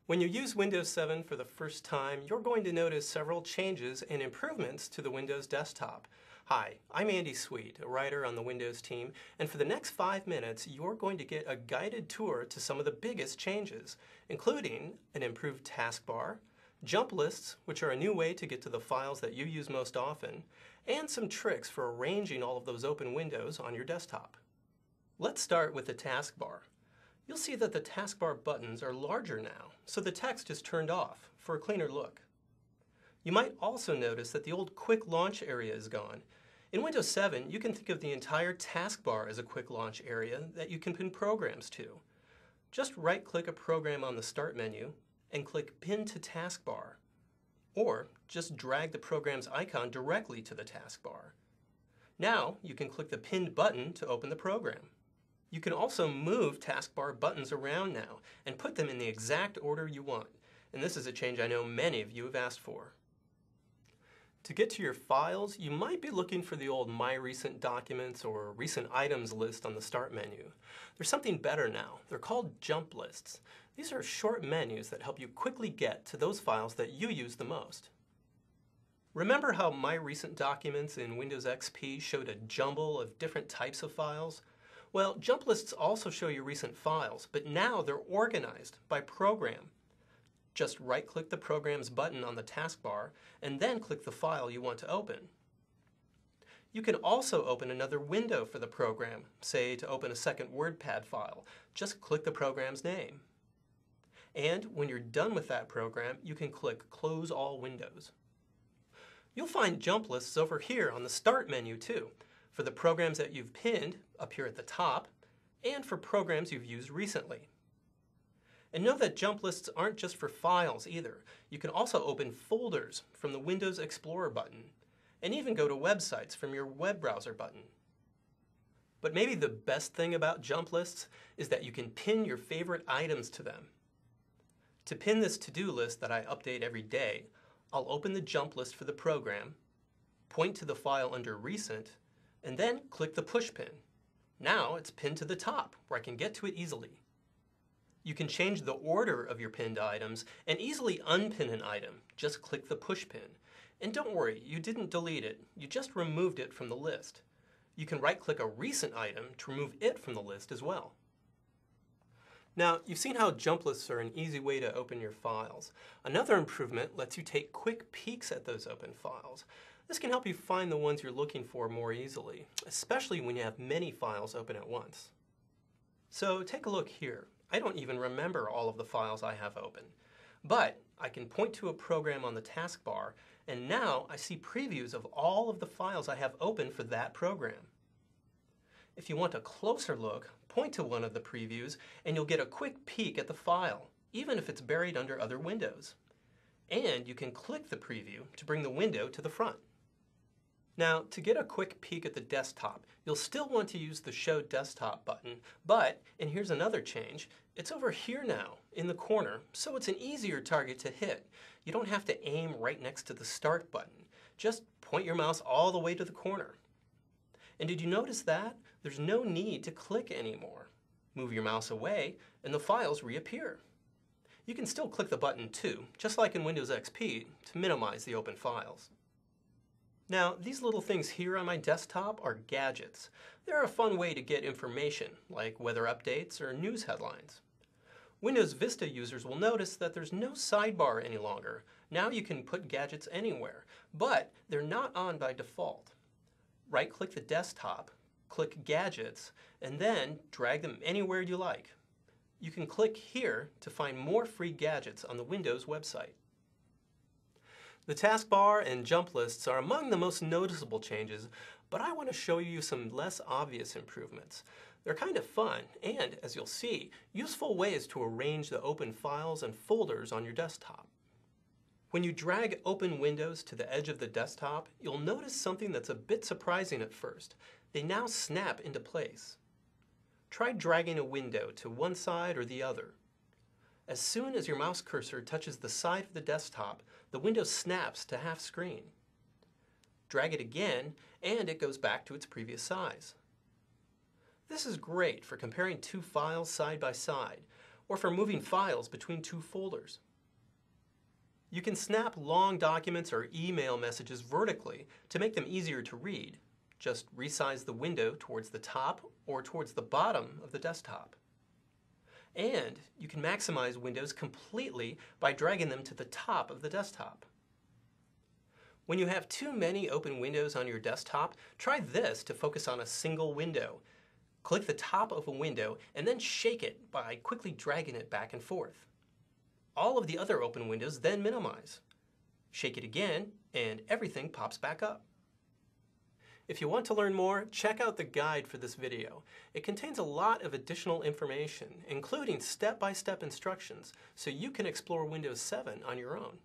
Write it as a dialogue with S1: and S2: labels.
S1: When you use Windows 7 for the first time, you're going to notice several changes and improvements to the Windows desktop. Hi, I'm Andy Sweet, a writer on the Windows team, and for the next 5 minutes, you're going to get a guided tour to some of the biggest changes, including an improved taskbar, jump lists, which are a new way to get to the files that you use most often, and some tricks for arranging all of those open windows on your desktop. Let's start with the taskbar. You'll see that the taskbar buttons are larger now, so the text is turned off for a cleaner look. You might also notice that the old Quick Launch area is gone. In Windows 7, you can think of the entire taskbar as a Quick Launch area that you can pin programs to. Just right-click a program on the Start menu and click Pin to Taskbar, or just drag the program's icon directly to the taskbar. Now you can click the pinned button to open the program. You can also move taskbar buttons around now and put them in the exact order you want. And this is a change I know many of you have asked for. To get to your files, you might be looking for the old My Recent Documents or Recent Items list on the Start menu. There's something better now. They're called jump lists. These are short menus that help you quickly get to those files that you use the most. Remember how My Recent Documents in Windows XP showed a jumble of different types of files? Well, jump lists also show you recent files, but now they're organized by program. Just right-click the program's button on the taskbar and then click the file you want to open. You can also open another window for the program, say to open a second WordPad file. Just click the program's name. And when you're done with that program, you can click Close All Windows. You'll find jump lists over here on the Start menu too, for the programs that you've pinned up here at the top, and for programs you've used recently. And know that jump lists aren't just for files either. You can also open folders from the Windows Explorer button, and even go to websites from your web browser button. But maybe the best thing about jump lists is that you can pin your favorite items to them. To pin this to-do list that I update every day, I'll open the jump list for the program, point to the file under Recent, and then click the push pin. Now it's pinned to the top, where I can get to it easily. You can change the order of your pinned items and easily unpin an item. Just click the push pin. And don't worry, you didn't delete it, you just removed it from the list. You can right-click a recent item to remove it from the list as well. Now, you've seen how jump lists are an easy way to open your files. Another improvement lets you take quick peeks at those open files. This can help you find the ones you're looking for more easily, especially when you have many files open at once. So take a look here. I don't even remember all of the files I have open, but I can point to a program on the taskbar, and now I see previews of all of the files I have open for that program. If you want a closer look, point to one of the previews and you'll get a quick peek at the file, even if it's buried under other windows. And you can click the preview to bring the window to the front. Now, to get a quick peek at the desktop, you'll still want to use the Show Desktop button, but, and here's another change, it's over here now, in the corner, so it's an easier target to hit. You don't have to aim right next to the Start button. Just point your mouse all the way to the corner. And did you notice that? There's no need to click anymore. Move your mouse away, and the files reappear. You can still click the button too, just like in Windows XP, to minimize the open files. Now, these little things here on my desktop are gadgets. They're a fun way to get information, like weather updates or news headlines. Windows Vista users will notice that there's no sidebar any longer. Now you can put gadgets anywhere, but they're not on by default. Right-click the desktop, click Gadgets, and then drag them anywhere you like. You can click here to find more free gadgets on the Windows website. The taskbar and jump lists are among the most noticeable changes, but I want to show you some less obvious improvements. They're kind of fun and, as you'll see, useful ways to arrange the open files and folders on your desktop. When you drag open windows to the edge of the desktop, you'll notice something that's a bit surprising at first. They now snap into place. Try dragging a window to one side or the other. As soon as your mouse cursor touches the side of the desktop, the window snaps to half screen. Drag it again, and it goes back to its previous size. This is great for comparing two files side by side. or for moving files between two folders. You can snap long documents or email messages vertically to make them easier to read. Just resize the window towards the top or towards the bottom of the desktop. And you can maximize windows completely by dragging them to the top of the desktop. When you have too many open windows on your desktop, try this to focus on a single window. Click the top of a window and then shake it by quickly dragging it back and forth. All of the other open windows then minimize. Shake it again and everything pops back up. If you want to learn more, check out the guide for this video. It contains a lot of additional information, including step-by-step instructions, so you can explore Windows 7 on your own.